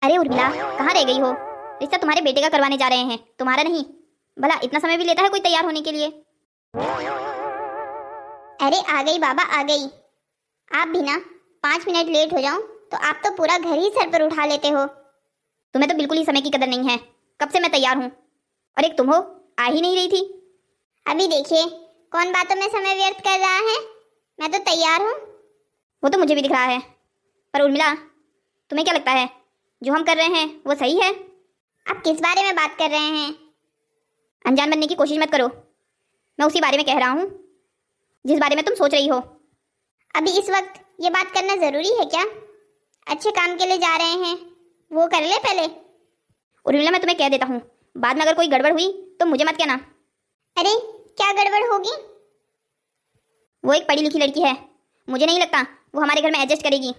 अरे उर्मिला, कहाँ रह गई हो? रिश्ता तुम्हारे बेटे का करवाने जा रहे हैं, तुम्हारा नहीं। भला इतना समय भी लेता है कोई तैयार होने के लिए? अरे आ गई बाबा आ गई। आप भी ना 5 मिनट लेट हो जाऊं तो आप तो पूरा घर ही सर पर उठा लेते हो। तुम्हें तो बिल्कुल ही समय की कदर नहीं है। कब से मैं तैयार हूँ और एक तुम हो, आ ही नहीं रही थी। अभी देखिए कौन बातों में समय व्यर्थ कर रहा है। मैं तो तैयार हूँ। वो तो मुझे भी दिख रहा है, पर उर्मिला तुम्हें क्या लगता है जो हम कर रहे हैं वो सही है? आप किस बारे में बात कर रहे हैं? अनजान बनने की कोशिश मत करो। मैं उसी बारे में कह रहा हूँ जिस बारे में तुम सोच रही हो। अभी इस वक्त ये बात करना जरूरी है क्या? अच्छे काम के लिए जा रहे हैं, वो कर ले पहले। उर्मिला मैं तुम्हें कह देता हूँ, बाद में अगर कोई गड़बड़ हुई तो मुझे मत कहना। अरे क्या गड़बड़ होगी? वो एक पढ़ी लिखी लड़की है, मुझे नहीं लगता वो हमारे घर में एडजस्ट करेगी।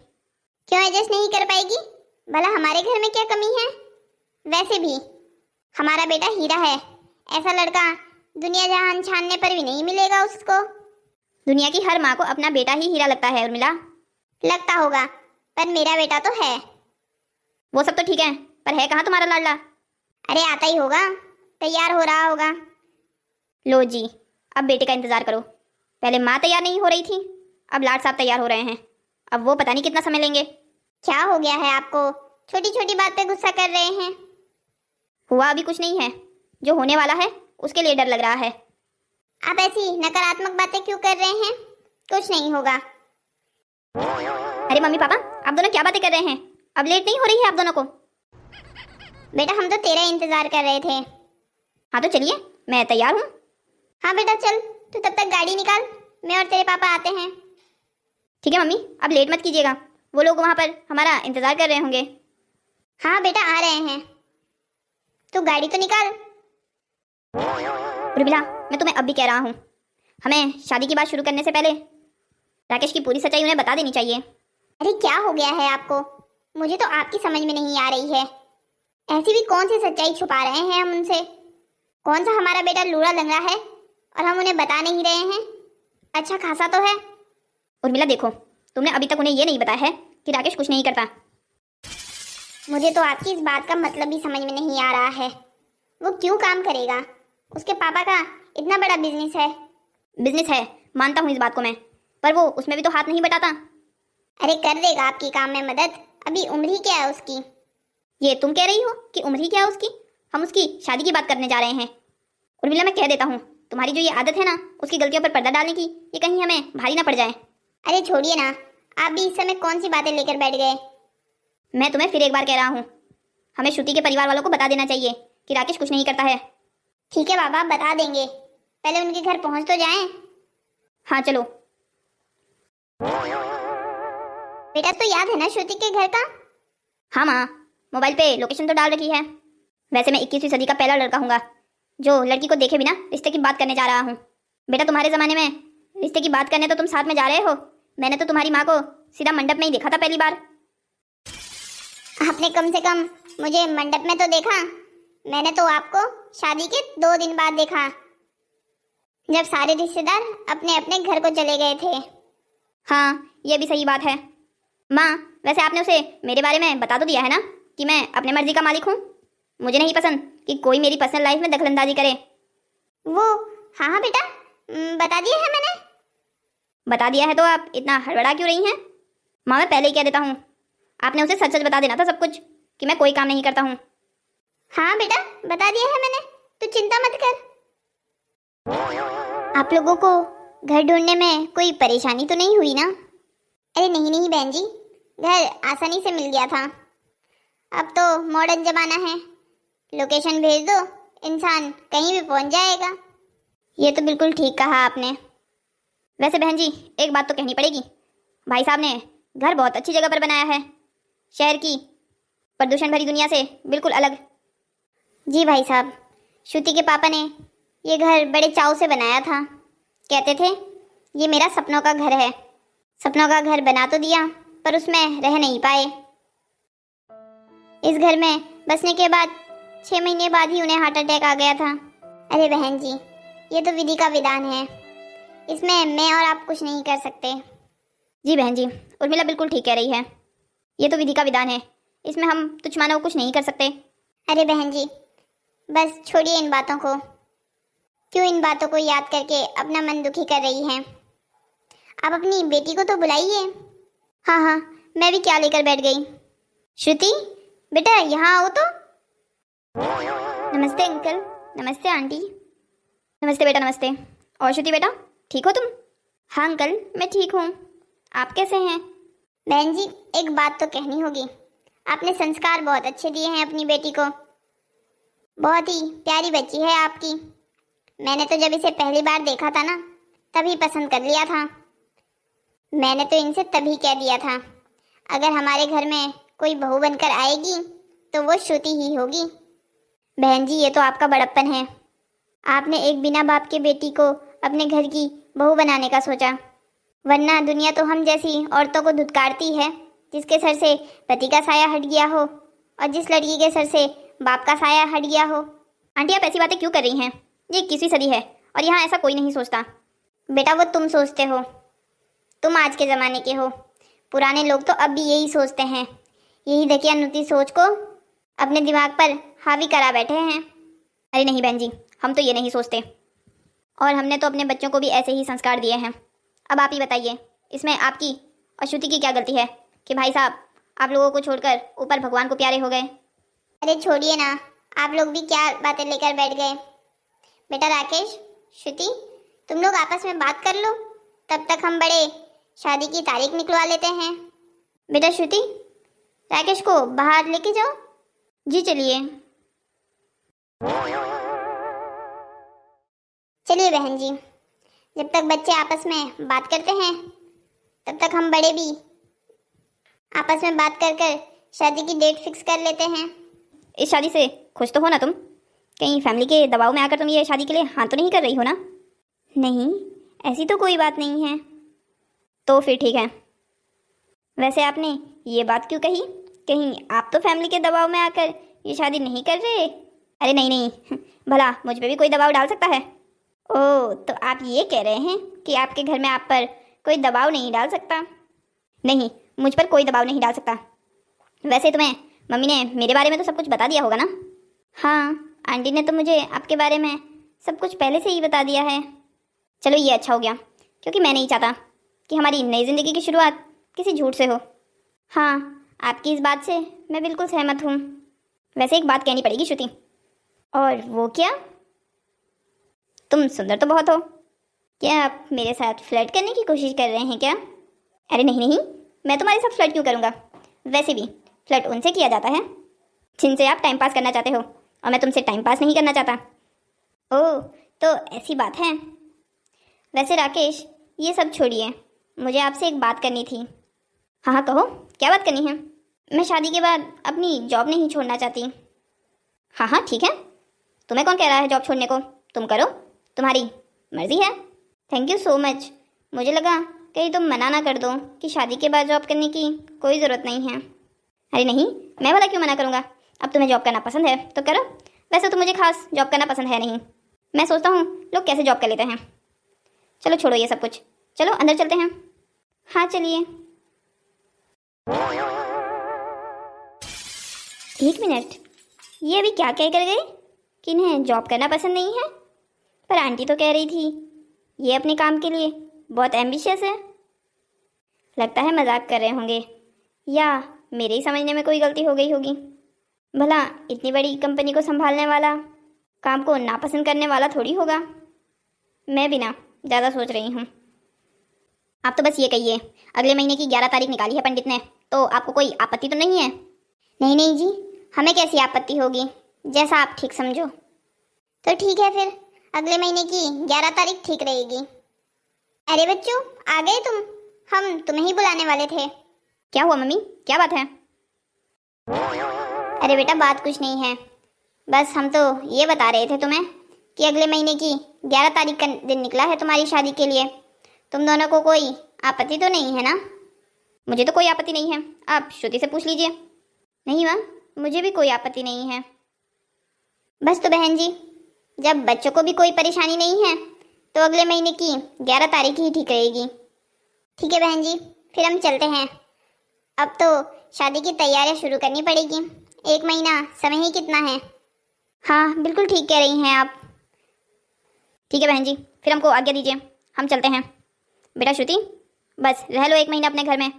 क्यों एडजस्ट नहीं कर पाएगी? भला हमारे घर में क्या कमी है? वैसे भी हमारा बेटा हीरा है, ऐसा लड़का दुनिया जहान छानने पर भी नहीं मिलेगा उसको। दुनिया की हर माँ को अपना बेटा ही हीरा लगता है उर्मिला। लगता होगा, पर मेरा बेटा तो है। वो सब तो ठीक है, पर है कहाँ तुम्हारा लाडला? अरे आता ही होगा, तैयार हो रहा होगा। लो जी, अब बेटे का इंतजार करो। पहले माँ तैयार नहीं हो रही थी, अब लाड साहब तैयार हो रहे हैं। अब वो पता नहीं कितना समय लेंगे। क्या हो गया है आपको? छोटी छोटी बात पे गुस्सा कर रहे हैं। हुआ अभी कुछ नहीं है, जो होने वाला है उसके लिए डर लग रहा है। आप ऐसी नकारात्मक बातें क्यों कर रहे हैं? कुछ नहीं होगा। अरे मम्मी पापा, आप दोनों क्या बातें कर रहे हैं? अब लेट नहीं हो रही है आप दोनों को? बेटा हम तो तेरा इंतजार कर रहे थे। हाँ तो चलिए, मैं तैयार हूँ। हाँ बेटा चल, तू तब तक गाड़ी निकाल, मैं और तेरे पापा आते हैं। ठीक है मम्मी, अब लेट मत कीजिएगा, वो लोग वहाँ पर हमारा इंतजार कर रहे होंगे। हाँ बेटा आ रहे हैं, तू गाड़ी तो निकाल। उर्मिला मैं तुम्हें अब भी कह रहा हूँ, हमें शादी की बात शुरू करने से पहले राकेश की पूरी सच्चाई उन्हें बता देनी चाहिए। अरे क्या हो गया है आपको? मुझे तो आपकी समझ में नहीं आ रही है। ऐसी भी कौन सी सच्चाई छुपा रहे हैं हम उनसे? कौन सा हमारा बेटा लूड़ा लंगड़ा है और हम उन्हें बता नहीं रहे हैं? अच्छा खासा तो है। उर्मिला देखो, तुमने अभी तक उन्हें ये नहीं बताया है कि राकेश कुछ नहीं करता। मुझे तो आपकी इस बात का मतलब ही समझ में नहीं आ रहा है। वो क्यों काम करेगा? उसके पापा का इतना बड़ा बिजनेस है। बिजनेस है, मानता हूँ इस बात को मैं, पर वो उसमें भी तो हाथ नहीं बटाता। अरे कर देगा आपकी काम में मदद, अभी उम्र ही क्या है उसकी। ये तुम कह रही हो कि उम्र ही क्या है उसकी? हम उसकी शादी की बात करने जा रहे हैं। उर्मिला मैं कह देता हूँ, तुम्हारी जो ये आदत है ना उसकी गलतियों पर पर्दा डालने की, ये कहीं हमें भारी ना पड़ जाए। अरे छोड़िए ना, आप भी इस समय कौन सी बातें लेकर बैठ गए? मैं तुम्हें फिर एक बार कह रहा हूँ, हमें श्रुति के परिवार वालों को बता देना चाहिए कि राकेश कुछ नहीं करता है। ठीक है बाबा बता देंगे, पहले उनके घर पहुंच तो जाएं। हाँ चलो। बेटा तो याद है ना श्रुति के घर का? हाँ माँ, मोबाइल पे लोकेशन तो डाल रखी है। वैसे मैं 21वीं सदी का पहला लड़का हूँगा जो लड़की को देखे बिना रिश्ते की बात करने जा रहा हूँ। बेटा तुम्हारे ज़माने में रिश्ते की बात करने तो तुम साथ में जा रहे हो, मैंने तो तुम्हारी माँ को सीधा मंडप में ही देखा था पहली बार। आपने कम से कम मुझे मंडप में तो देखा, मैंने तो आपको शादी के 2 दिन बाद देखा, जब सारे रिश्तेदार अपने अपने घर को चले गए थे। हाँ ये भी सही बात है माँ। वैसे आपने उसे मेरे बारे में बता तो दिया है ना कि मैं अपने मर्जी का मालिक हूँ। मुझे नहीं पसंद कि कोई मेरी पर्सनल लाइफ में दखलंदाजी करे। वो हाँ हाँ बेटा बता दिया है मैंने। बता दिया है तो आप इतना हड़बड़ा क्यों रही हैं? माँ मैं पहले ही कह देता हूँ, आपने उसे सच सच बता देना था सब कुछ कि मैं कोई काम नहीं करता हूँ। हाँ बेटा बता दिया है मैंने, तू चिंता मत कर। आप लोगों को घर ढूंढने में कोई परेशानी तो नहीं हुई ना? अरे नहीं नहीं बहन जी, घर आसानी से मिल गया था। अब तो मॉडर्न जमाना है, लोकेशन भेज दो इंसान कहीं भी पहुंच जाएगा। ये तो बिल्कुल ठीक कहा आपने। वैसे बहन जी एक बात तो कहनी पड़ेगी, भाई साहब ने घर बहुत अच्छी जगह पर बनाया है, शहर की प्रदूषण भरी दुनिया से बिल्कुल अलग। जी भाई साहब, श्रुति के पापा ने ये घर बड़े चाव से बनाया था। कहते थे ये मेरा सपनों का घर है। सपनों का घर बना तो दिया पर उसमें रह नहीं पाए। इस घर में बसने के बाद 6 महीने बाद ही उन्हें हार्ट अटैक आ गया था। अरे बहन जी ये तो विधि का विधान है, इसमें मैं और आप कुछ नहीं कर सकते। जी बहन जी, उर्मिला बिल्कुल ठीक कह रही है, ये तो विधि का विधान है, इसमें हम तुच्छ मानव कुछ नहीं कर सकते। अरे बहन जी, बस छोड़िए इन बातों को। क्यों इन बातों को याद करके अपना मन दुखी कर रही हैं? आप अपनी बेटी को तो बुलाइए। हाँ हाँ, मैं भी क्या लेकर बैठ गई। श्रुति, बेटा यहाँ आओ तो। नमस्ते अंकल। नमस्ते आंटी। नमस्ते बेटा, नमस्ते। और श्रुति बेटा, ठीक हो तुम? हाँ अंकल, मैं ठीक हूँ। आप कैसे हैं? बहन जी, एक बात तो कहनी होगी। आपने संस्कार बहुत अच्छे दिए हैं अपनी बेटी को। बहुत ही प्यारी बच्ची है आपकी। मैंने तो जब इसे पहली बार देखा था ना, तभी पसंद कर लिया था। मैंने तो इनसे तभी कह दिया था, अगर हमारे घर में कोई बहू बनकर आएगी तो वो श्रुति ही होगी। बहन जी, ये तो आपका बड़प्पन है। आपने एक बिना बाप के बेटी को अपने घर की बहू बनाने का सोचा, वरना दुनिया तो हम जैसी औरतों को धुतकारती है जिसके सर से पति का साया हट गया हो और जिस लड़की के सर से बाप का साया हट गया हो। आंटी, आप ऐसी बातें क्यों कर रही हैं? ये 21वीं सदी है और यहाँ ऐसा कोई नहीं सोचता। बेटा, वो तुम सोचते हो, तुम आज के ज़माने के हो। पुराने लोग तो अब भी यही सोचते हैं, यही दकियानुती सोच को अपने दिमाग पर हावी करा बैठे हैं। अरे नहीं बहन जी, हम तो ये नहीं सोचते और हमने तो अपने बच्चों को भी ऐसे ही संस्कार दिए हैं। अब आप ही बताइए, इसमें आपकी और श्रुति की क्या गलती है कि भाई साहब आप लोगों को छोड़कर ऊपर भगवान को प्यारे हो गए? अरे छोड़िए ना, आप लोग भी क्या बातें लेकर बैठ गए। बेटा राकेश, श्रुति, तुम लोग आपस में बात कर लो, तब तक हम बड़े शादी की तारीख निकलवा लेते हैं। बेटा श्रुति, राकेश को बाहर लेके जाओ। जी चलिए। चलिए बहन जी, जब तक बच्चे आपस में बात करते हैं तब तक हम बड़े भी आपस में बात कर कर शादी की डेट फिक्स कर लेते हैं। इस शादी से खुश तो हो ना तुम? कहीं फैमिली के दबाव में आकर तुम ये शादी के लिए हाँ तो नहीं कर रही हो ना? नहीं, ऐसी तो कोई बात नहीं है। तो फिर ठीक है। वैसे आपने ये बात क्यों कही? कहीं आप तो फैमिली के दबाव में आकर ये शादी नहीं कर रहे? अरे नहीं नहीं, भला मुझ पे भी कोई दबाव डाल सकता है? ओह, तो आप ये कह रहे हैं कि आपके घर में आप पर कोई दबाव नहीं डाल सकता? नहीं, मुझ पर कोई दबाव नहीं डाल सकता। वैसे तुम्हें मम्मी ने मेरे बारे में तो सब कुछ बता दिया होगा ना? हाँ, आंटी ने तो मुझे आपके बारे में सब कुछ पहले से ही बता दिया है। चलो ये अच्छा हो गया, क्योंकि मैं नहीं चाहता कि हमारी नई ज़िंदगी की शुरुआत किसी झूठ से हो। हाँ, आपकी इस बात से मैं बिल्कुल सहमत हूँ। वैसे एक बात कहनी पड़ेगी श्रुति। और वो क्या? तुम सुंदर तो बहुत हो। क्या आप मेरे साथ फ्लर्ट करने की कोशिश कर रहे हैं क्या? अरे नहीं नहीं, मैं तुम्हारे साथ फ्लर्ट क्यों करूँगा? वैसे भी फ्लर्ट उनसे किया जाता है जिनसे आप टाइम पास करना चाहते हो, और मैं तुमसे टाइम पास नहीं करना चाहता। ओह, तो ऐसी बात है। वैसे राकेश, ये सब छोड़िए, मुझे आपसे एक बात करनी थी। हाँ हाँ कहो, क्या बात करनी है? मैं शादी के बाद अपनी जॉब नहीं छोड़ना चाहती। हाँ हाँ ठीक है, तुम्हें कौन कह रहा है जॉब छोड़ने को? तुम करो, तुम्हारी मर्जी है। Thank you so much. मुझे लगा कहीं तुम मना ना कर दो कि शादी के बाद जॉब करने की कोई ज़रूरत नहीं है। अरे नहीं, मैं भला क्यों मना करूँगा? अब तुम्हें जॉब करना पसंद है तो करो। वैसे तो मुझे खास जॉब करना पसंद है नहीं। मैं सोचता हूँ लोग कैसे जॉब कर लेते हैं। चलो छोड़ो ये सब कुछ, चलो अंदर चलते हैं। हाँ चलिए। एक मिनट, ये अभी क्या कह कर गई कि इन्हें जॉब करना पसंद नहीं है? पर आंटी तो कह रही थी ये अपने काम के लिए बहुत एम्बिशियस है। लगता है मजाक कर रहे होंगे या मेरे ही समझने में कोई गलती हो गई होगी। भला इतनी बड़ी कंपनी को संभालने वाला काम को नापसंद करने वाला थोड़ी होगा। मैं भी ना ज़्यादा सोच रही हूँ। आप तो बस ये कहिए, अगले महीने की 11 तारीख निकाली है पंडित ने, तो आपको कोई आपत्ति तो नहीं है? नहीं नहीं जी, हमें कैसी आपत्ति होगी, जैसा आप ठीक समझो। तो ठीक है, फिर अगले महीने की 11 तारीख ठीक रहेगी। अरे बच्चों, आ गए तुम? हम तुम्हें ही बुलाने वाले थे। क्या हुआ मम्मी, क्या बात है? अरे बेटा, बात कुछ नहीं है, बस हम तो ये बता रहे थे तुम्हें कि अगले महीने की 11 तारीख का दिन निकला है तुम्हारी शादी के लिए। तुम दोनों को कोई आपत्ति तो नहीं है ना? मुझे तो कोई आपत्ति नहीं है, आप श्रुति से पूछ लीजिए। नहीं माँ, मुझे भी कोई आपत्ति नहीं है। बस तो बहन जी, जब बच्चों को भी कोई परेशानी नहीं है तो अगले महीने की 11 तारीख ही ठीक रहेगी। ठीक है बहन जी, फिर हम चलते हैं। अब तो शादी की तैयारियां शुरू करनी पड़ेगी। 1 महीना समय ही कितना है। हाँ बिल्कुल ठीक कह रही हैं आप। ठीक है बहन जी, फिर हमको आज्ञा दीजिए, हम चलते हैं। बेटा श्रुति, बस रह लो 1 महीना अपने घर में।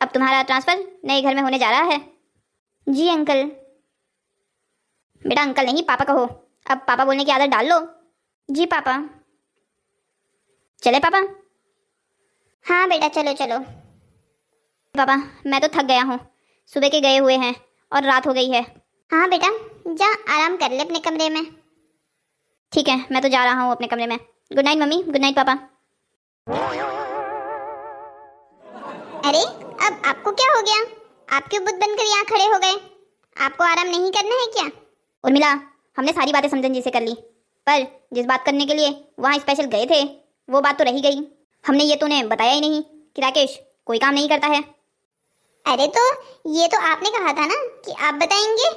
अब तुम्हारा ट्रांसफ़र नए घर में होने जा रहा है। जी अंकल। बेटा अंकल नहीं, पापा कहो। अब पापा बोलने की आदत डाल लो। जी पापा। चले पापा? हाँ बेटा, चलो चलो। पापा मैं तो थक गया हूँ, सुबह के गए हुए हैं और रात हो गई है। हाँ बेटा, जा आराम कर ले अपने कमरे में। ठीक है, मैं तो जा रहा हूँ अपने कमरे में। Good night mummy, good night पापा। अरे अब आपको क्या हो गया? आप क्यों बुत बनकर यहाँ खड़े हो गए? आपको आराम नहीं करना है क्या? उर्मिला, हमने सारी बातें समझन जी से कर ली, पर जिस बात करने के लिए वहाँ स्पेशल गए थे वो बात तो रही गई। हमने ये तो उन्हें बताया ही नहीं कि राकेश कोई काम नहीं करता है। अरे तो ये तो आपने कहा था ना कि आप बताएंगे।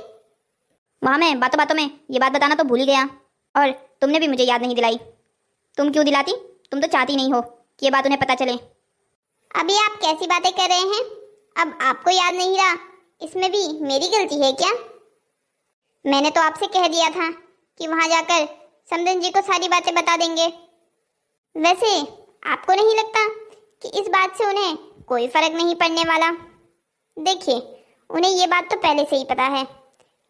वहाँ मैं बातों बातों में ये बात बताना तो भूल ही गया, और तुमने भी मुझे याद नहीं दिलाई। तुम क्यों दिलाती? तुम तो चाहती नहीं हो कि ये बात उन्हें पता चले। अभी आप कैसी बातें कर रहे हैं? अब आपको याद नहीं रहा, इसमें भी मेरी गलती है क्या? मैंने तो आपसे कह दिया था कि वहां जाकर समदन जी को सारी बातें बता देंगे। वैसे आपको नहीं लगता कि इस बात से उन्हें कोई फर्क नहीं पड़ने वाला? देखिए, उन्हें ये बात तो पहले से ही पता है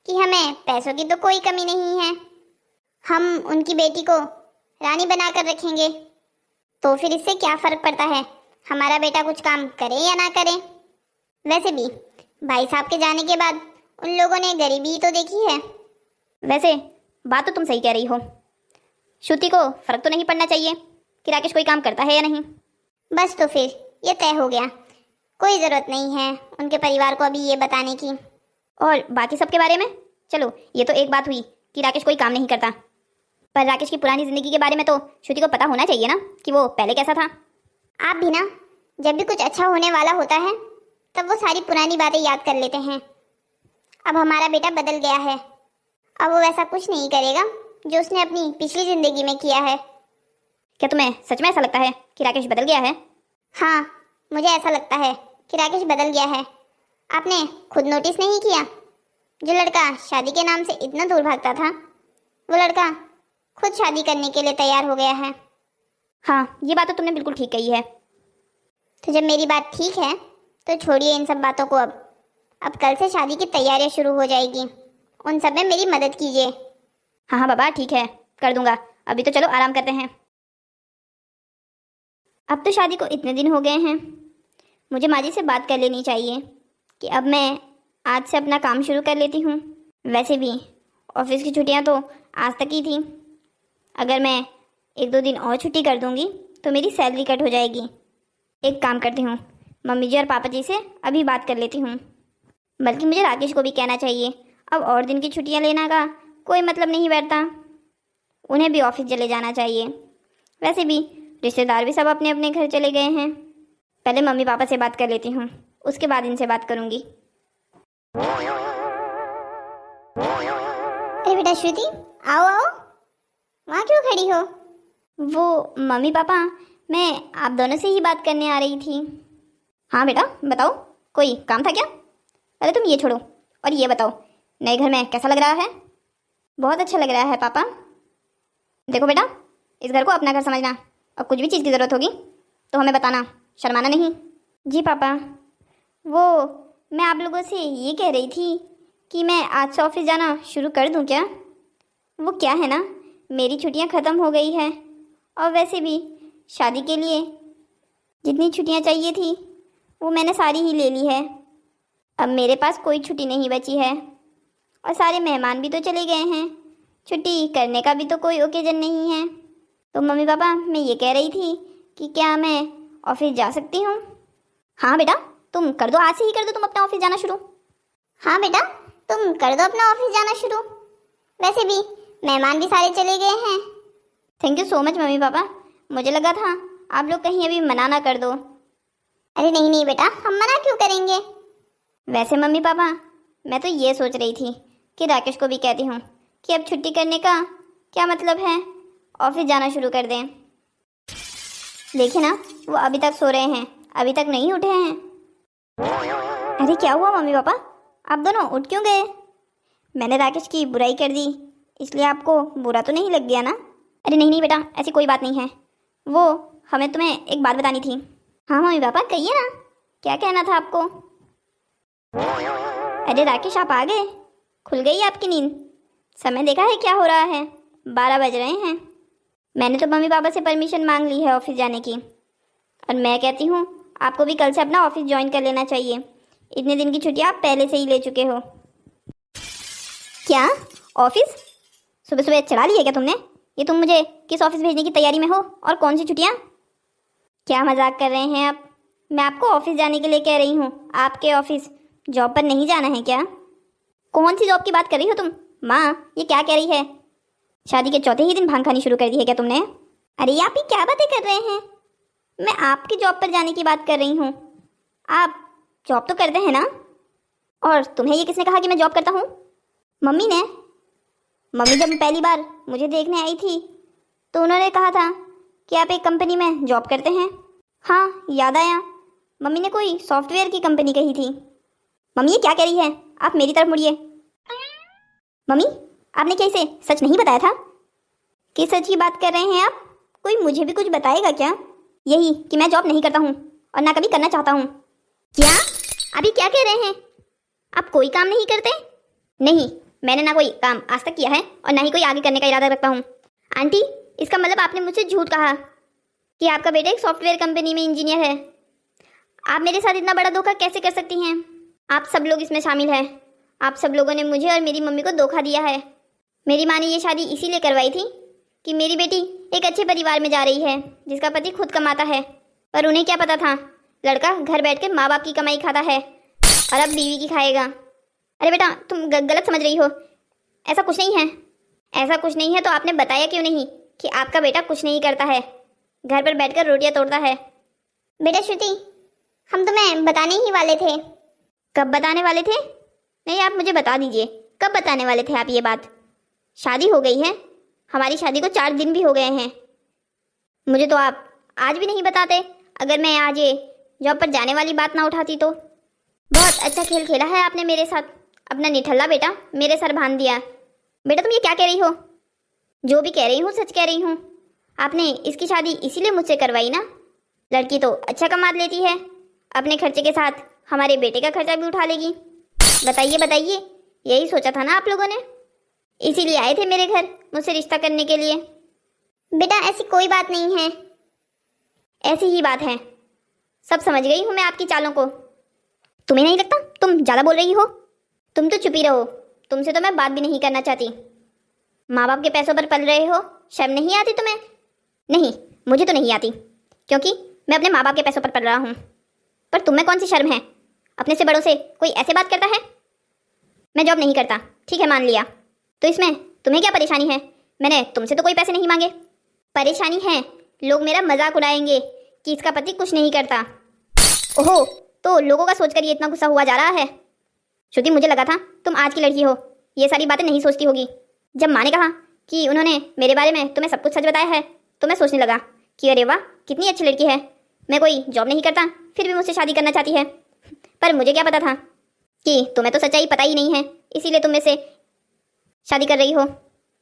कि हमें पैसों की तो कोई कमी नहीं है। हम उनकी बेटी को रानी बनाकर रखेंगे, तो फिर इससे क्या फर्क पड़ता है हमारा बेटा कुछ काम करे या ना करे। वैसे भी भाई साहब के जाने के बाद उन लोगों ने गरीबी तो देखी है। वैसे बात तो तुम सही कह रही हो, श्रुति को फर्क तो नहीं पड़ना चाहिए कि राकेश कोई काम करता है या नहीं। बस तो फिर ये तय हो गया, कोई ज़रूरत नहीं है उनके परिवार को अभी ये बताने की। और बाकी सब के बारे में चलो, ये तो एक बात हुई कि राकेश कोई काम नहीं करता, पर राकेश की पुरानी ज़िंदगी के बारे में तो श्रुति को पता होना चाहिए ना कि वो पहले कैसा था। आप भी ना, जब भी कुछ अच्छा होने वाला होता है तब वो सारी पुरानी बातें याद कर लेते हैं। अब हमारा बेटा बदल गया है, अब वो वैसा कुछ नहीं करेगा जो उसने अपनी पिछली ज़िंदगी में किया है। क्या तुम्हें सच में ऐसा लगता है कि राकेश बदल गया है? हाँ, मुझे ऐसा लगता है कि राकेश बदल गया है। आपने खुद नोटिस नहीं किया? जो लड़का शादी के नाम से इतना दूर भागता था, वो लड़का खुद शादी करने के लिए तैयार हो गया है। हाँ, ये बात तो तुमने बिल्कुल ठीक कही है। तो जब मेरी बात ठीक है तो छोड़िए इन सब बातों को। अब कल से शादी की तैयारियां शुरू हो जाएगी, उन सब में मेरी मदद कीजिए। हाँ हाँ बाबा, ठीक है, कर दूंगा। अभी तो चलो आराम करते हैं। अब तो शादी को इतने दिन हो गए हैं, मुझे माँ जी से बात कर लेनी चाहिए कि अब मैं आज से अपना काम शुरू कर लेती हूँ। वैसे भी ऑफिस की छुट्टियाँ तो आज तक ही थी, अगर मैं 1-2 दिन और छुट्टी कर दूँगी तो मेरी सैलरी कट हो जाएगी। एक काम करती हूँ, मम्मी जी और पापा जी से अभी बात कर लेती हूँ। बल्कि मुझे राकेश को भी कहना चाहिए, अब और दिन की छुट्टियाँ लेने का कोई मतलब नहीं बैठता, उन्हें भी ऑफिस चले जाना चाहिए। वैसे भी रिश्तेदार भी सब अपने अपने घर चले गए हैं। पहले मम्मी पापा से बात कर लेती हूँ, उसके बाद इनसे बात करूँगी। अरे बेटा श्रुति, आओ आओ, वहाँ क्यों खड़ी हो? वो मम्मी पापा, मैं आप दोनों से ही बात करने आ रही थी। हाँ बेटा बताओ, कोई काम था क्या? अरे तुम ये छोड़ो और ये बताओ, नए घर में कैसा लग रहा है? बहुत अच्छा लग रहा है पापा। देखो बेटा, इस घर को अपना घर समझना, और कुछ भी चीज़ की ज़रूरत होगी तो हमें बताना, शर्माना नहीं। जी पापा, वो मैं आप लोगों से ये कह रही थी कि मैं आज से ऑफिस जाना शुरू कर दूं क्या? वो क्या है ना, मेरी छुट्टियां ख़त्म हो गई है, और वैसे भी शादी के लिए जितनी छुट्टियां चाहिए थी वो मैंने सारी ही ले ली है। अब मेरे पास कोई छुट्टी नहीं बची है, और सारे मेहमान भी तो चले गए हैं, छुट्टी करने का भी तो कोई ओकेजन नहीं है। तो मम्मी पापा, मैं ये कह रही थी कि क्या मैं ऑफिस जा सकती हूँ? हाँ बेटा, तुम कर दो, आज से ही कर दो तुम अपना ऑफिस जाना शुरू। हाँ बेटा, तुम कर दो अपना ऑफिस जाना शुरू। वैसे भी मेहमान भी सारे चले गए हैं। Thank you so much mummy papa, मुझे लगा था आप लोग कहीं अभी मना ना कर दो। अरे नहीं नहीं बेटा, हम मना क्यों करेंगे। वैसे मम्मी पापा, मैं तो ये सोच रही थी कि राकेश को भी कहती हूँ कि अब छुट्टी करने का क्या मतलब है, ऑफिस जाना शुरू कर दें। देखिए ना, वो अभी तक सो रहे हैं, अभी तक नहीं उठे हैं। अरे क्या हुआ मम्मी पापा, आप दोनों उठ क्यों गए? मैंने राकेश की बुराई कर दी इसलिए आपको बुरा तो नहीं लग गया ना? अरे नहीं नहीं बेटा, ऐसी कोई बात नहीं है। वो हमें तुम्हें एक बात बतानी थी। हाँ मम्मी पापा कहिए ना, क्या कहना था आपको? अरे राकेश आप आ गए, खुल गई आपकी नींद? समय देखा है क्या हो रहा है, 12 बज रहे हैं। मैंने तो मम्मी पापा से परमिशन मांग ली है ऑफिस जाने की, और मैं कहती हूँ आपको भी कल से अपना ऑफिस ज्वाइन कर लेना चाहिए। इतने दिन की छुट्टियाँ आप पहले से ही ले चुके हो। क्या ऑफिस? सुबह सुबह चढ़ा ली है क्या तुमने? ये तुम मुझे किस ऑफिस भेजने की तैयारी में हो, और कौन सी छुट्टियाँ? क्या मजाक कर रहे हैं आप? मैं आपको ऑफिस जाने के लिए कह रही हूँ, आपके ऑफिस। जॉब पर नहीं जाना है क्या? कौन सी जॉब की बात कर रही हो तुम? माँ ये क्या कह रही है? शादी के चौथे ही दिन भांग खानी शुरू कर दी है क्या तुमने? अरे आप ही क्या बातें कर रहे हैं? मैं आपकी जॉब पर जाने की बात कर रही हूँ। आप जॉब तो करते हैं ना? और तुम्हें ये किसने कहा कि मैं जॉब करता हूँ? मम्मी ने। मम्मी जब पहली बार मुझे देखने आई थी तो उन्होंने कहा था कि आप एक कंपनी में जॉब करते हैं। हाँ याद आया, मम्मी ने कोई सॉफ्टवेयर की कंपनी कही थी। मम्मी ये क्या कह रही है? आप मेरी तरफ मुड़िए। मम्मी आपने क्या इसे सच नहीं बताया था? किस सच की बात कर रहे हैं आप? कोई मुझे भी कुछ बताएगा क्या? यही कि मैं जॉब नहीं करता हूँ और ना कभी करना चाहता हूँ। क्या? अभी क्या कह रहे हैं? आप कोई काम नहीं करते? नहीं, मैंने ना कोई काम आज तक किया है और ना ही कोई आगे करने का इरादा रखता हूँ। आंटी इसका मतलब आपने मुझसे झूठ कहा कि आपका बेटा एक सॉफ्टवेयर कंपनी में इंजीनियर है। आप मेरे साथ इतना बड़ा धोखा कैसे कर सकती हैं? आप सब लोग इसमें शामिल हैं। आप सब लोगों ने मुझे और मेरी मम्मी को धोखा दिया है। मेरी माँ ने ये शादी इसीलिए करवाई थी कि मेरी बेटी एक अच्छे परिवार में जा रही है जिसका पति खुद कमाता है, पर उन्हें क्या पता था लड़का घर बैठ के माँ बाप की कमाई खाता है और अब बीवी की खाएगा। अरे बेटा तुम गलत समझ रही हो, ऐसा कुछ नहीं है। ऐसा कुछ नहीं है तो आपने बताया क्यों नहीं कि आपका बेटा कुछ नहीं करता है, घर पर बैठकर रोटियां तोड़ता है? बेटा श्रुति, हम तुम्हें बताने ही वाले थे। कब बताने वाले थे? नहीं आप मुझे बता दीजिए, कब बताने वाले थे आप ये बात? शादी हो गई है, हमारी शादी को 4 दिन भी हो गए हैं। मुझे तो आप आज भी नहीं बताते। अगर मैं आज ये जॉब पर जाने वाली बात ना उठाती तो। बहुत अच्छा खेल खेला है आपने मेरे साथ, अपना निठल्ला बेटा मेरे सर बांध दिया। बेटा तुम ये क्या कह रही हो? जो भी कह रही हूँ सच कह रही हूँ। आपने इसकी शादी इसीलिए मुझसे करवाई ना? लड़की तो अच्छा कमा लेती है, अपने खर्चे के साथ हमारे बेटे का खर्चा भी उठा लेगी। बताइए बताइए, यही सोचा था ना आप लोगों ने? इसीलिए आए थे मेरे घर मुझसे रिश्ता करने के लिए। बेटा ऐसी कोई बात नहीं है। ऐसी ही बात है, सब समझ गई हूँ मैं आपकी चालों को। तुम्हें नहीं लगता तुम ज़्यादा बोल रही हो? तुम तो चुप ही रहो, तुमसे तो मैं बात भी नहीं करना चाहती। माँ बाप के पैसों पर पल रहे हो, शर्म नहीं आती तुम्हें? नहीं मुझे तो नहीं आती, क्योंकि मैं अपने माँ बाप के पैसों पर पल रहा हूँ। पर तुम्हें कौन सी शर्म है? अपने से बड़ों से कोई ऐसे बात करता है? मैं जॉब नहीं करता, ठीक है मान लिया, तो इसमें तुम्हें क्या परेशानी है? मैंने तुमसे तो कोई पैसे नहीं मांगे। परेशानी है, लोग मेरा मजाक उड़ाएंगे कि इसका पति कुछ नहीं करता। ओहो, तो लोगों का सोचकर ये इतना गुस्सा हुआ जा रहा है? श्रुति मुझे लगा था तुम आज की लड़की हो, ये सारी बातें नहीं सोचती होगी। जब माँ ने कहा कि उन्होंने मेरे बारे में तुम्हें सब कुछ सच बताया है तो मैं सोचने लगा कि अरे वाह कितनी अच्छी लड़की है, मैं कोई जॉब नहीं करता फिर भी मुझसे शादी करना चाहती है। पर मुझे क्या पता था कि तुम्हें तो सच्चाई पता ही नहीं है, इसीलिए तुम मुझसे शादी कर रही हो।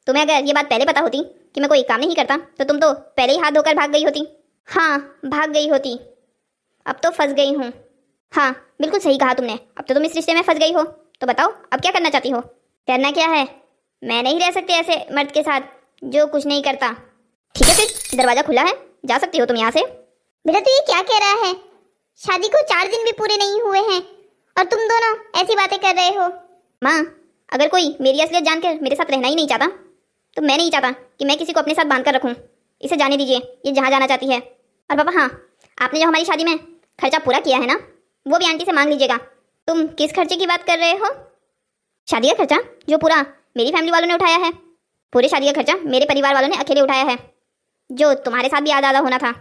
तुम्हें अगर ये बात पहले पता होती कि मैं कोई काम नहीं करता तो तुम तो पहले ही हाथ धोकर भाग गई होती। हाँ भाग गई होती, अब तो फंस गई हूँ। हाँ बिल्कुल सही कहा तुमने, अब तो तुम इस रिश्ते में फंस गई हो। तो बताओ अब क्या करना चाहती हो? करना क्या है? मैं नहीं रह सकती ऐसे मर्द के साथ जो कुछ नहीं करता। ठीक है फिर दरवाजा खुला है, जा सकती हो तुम यहाँ से। बेटा तो ये क्या कह रहा है? शादी को 4 दिन भी पूरे नहीं हुए हैं और तुम दोनों ऐसी बातें कर रहे हो। माँ अगर कोई मेरी असलियत जानकर मेरे साथ रहना ही नहीं चाहता तो मैं नहीं चाहता कि मैं किसी को अपने साथ बांध कर रखूँ। इसे जाने दीजिए, ये जहाँ जाना चाहती है। और पापा हाँ, आपने जो हमारी शादी में खर्चा पूरा किया है ना, वो भी आंटी से मांग लीजिएगा। तुम किस खर्चे की बात कर रहे हो? शादी का खर्चा जो पूरा मेरी फैमिली वालों ने उठाया है। पूरे शादी का खर्चा मेरे परिवार वालों ने अकेले उठाया है, जो तुम्हारे साथ भी आधा आधा होना था।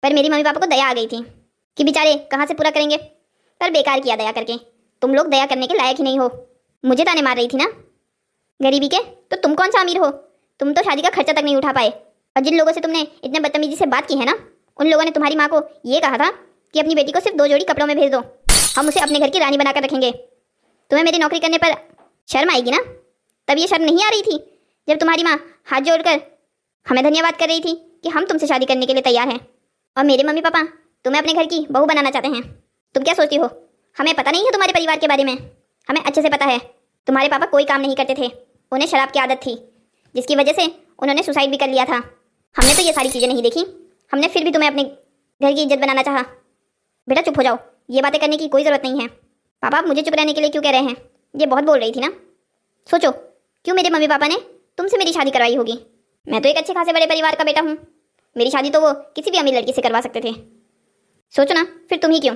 पर मेरी मम्मी पापा को दया आ गई थी कि बेचारे कहाँ से पूरा करेंगे, पर बेकार किया दया करके। तुम लोग दया करने के लायक ही नहीं हो। मुझे ताने मार रही थी ना गरीबी के, तो तुम कौन सा अमीर हो? तुम तो शादी का खर्चा तक नहीं उठा पाए। और जिन लोगों से तुमने इतने बदतमीजी से बात की है ना, उन लोगों ने तुम्हारी माँ को ये कहा था कि अपनी बेटी को सिर्फ 2 जोड़ी कपड़ों में भेज दो। हम उसे अपने घर की रानी बनाकर रखेंगे। तुम्हें मेरी नौकरी करने पर शर्म आएगी ना? तब ये शर्म नहीं आ रही थी जब तुम्हारी माँ हाथ जोड़कर हमें धन्यवाद कर रही थी कि हम तुमसे शादी करने के लिए तैयार हैं, और मेरे मम्मी पापा तुम्हें अपने घर की बहू बनाना चाहते हैं। तुम क्या सोचती हो, हमें पता नहीं है तुम्हारे परिवार के बारे में? हमें अच्छे से पता है। तुम्हारे पापा कोई काम नहीं करते थे, उन्हें शराब की आदत थी, जिसकी वजह से उन्होंने सुसाइड भी कर लिया था। हमने तो ये सारी चीज़ें नहीं देखी, हमने फिर भी तुम्हें अपने घर की इज्जत बनाना चाहा। बेटा चुप हो जाओ, ये बातें करने की कोई ज़रूरत नहीं है। पापा आप मुझे चुप रहने के लिए क्यों कह रहे हैं? ये बहुत बोल रही थी ना। सोचो क्यों मेरे मम्मी पापा ने तुमसे मेरी शादी करवाई होगी। मैं तो एक अच्छे खासे बड़े परिवार का बेटा हूँ, मेरी शादी तो वो किसी भी अमीर लड़की से करवा सकते थे। सोचो ना, फिर तुम ही क्यों?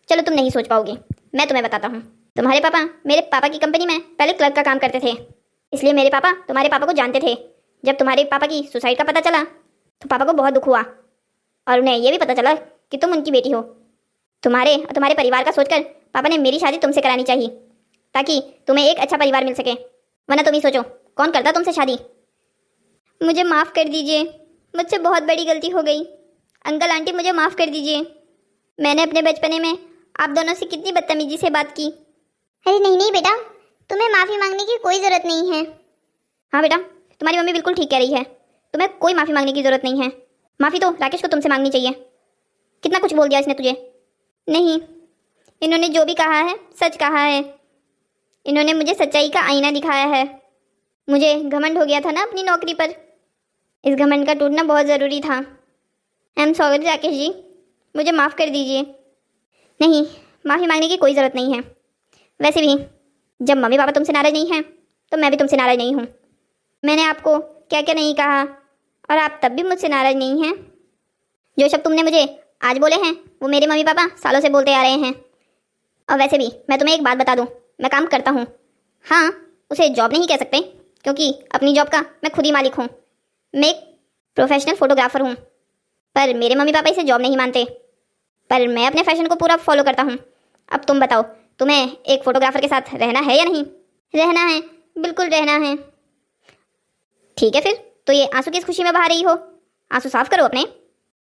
चलो तुम नहीं सोच पाओगी, मैं तुम्हें बताता हूँ। तुम्हारे पापा मेरे पापा की कंपनी में पहले क्लर्क का काम करते थे, इसलिए मेरे पापा तुम्हारे पापा को जानते थे। जब तुम्हारे पापा की सुसाइड का पता चला तो पापा को बहुत दुख हुआ, और उन्हें यह भी पता चला कि तुम उनकी बेटी हो। तुम्हारे और तुम्हारे परिवार का सोचकर पापा ने मेरी शादी तुमसे करानी चाहिए, ताकि तुम्हें एक अच्छा परिवार मिल सके। वरना तुम ही सोचो कौन करता तुमसे शादी। मुझे माफ़ कर दीजिए, मुझसे बहुत बड़ी गलती हो गई। अंकल आंटी मुझे माफ़ कर दीजिए, मैंने अपने बचपने में आप दोनों से कितनी बदतमीजी से बात की। अरे नहीं नहीं बेटा, तुम्हें माफ़ी मांगने की कोई ज़रूरत नहीं है। हाँ बेटा, तुम्हारी मम्मी बिल्कुल ठीक कह रही है, तुम्हें कोई माफ़ी मांगने की ज़रूरत नहीं है। माफ़ी तो राकेश को तुमसे मांगनी चाहिए। कितना कुछ बोल दिया इसने तुझे। नहीं, इन्होंने जो भी कहा है सच कहा है। इन्होंने मुझे सच्चाई का आईना दिखाया है। मुझे घमंड हो गया था ना अपनी नौकरी पर, इस घमंड का टूटना बहुत ज़रूरी था। I am sorry Rakesh ji, मुझे माफ़ कर दीजिए। नहीं, माफ़ी मांगने की कोई ज़रूरत नहीं है। वैसे भी जब मम्मी पापा तुमसे नाराज़ नहीं हैं तो मैं भी तुमसे नाराज़ नहीं हूँ। मैंने आपको क्या क्या नहीं कहा और आप तब भी मुझसे नाराज़ नहीं हैं। जो शब्द तुमने मुझे आज बोले हैं वो मेरे मम्मी पापा सालों से बोलते आ रहे हैं। और वैसे भी मैं तुम्हें एक बात बता दूँ, मैं काम करता हूँ। हाँ, उसे जॉब नहीं कह सकते क्योंकि अपनी जॉब का मैं खुद ही मालिक हूँ। मैं एक प्रोफेशनल फोटोग्राफर हूँ, पर मेरे मम्मी पापा इसे जॉब नहीं मानते। पर मैं अपने फैशन को पूरा फॉलो करता हूँ। अब तुम बताओ, तुम्हें एक फोटोग्राफर के साथ रहना है या नहीं? रहना है, बिल्कुल रहना है। ठीक है फिर, तो ये आंसू किस खुशी में बहा रही हो? आंसू साफ करो अपने।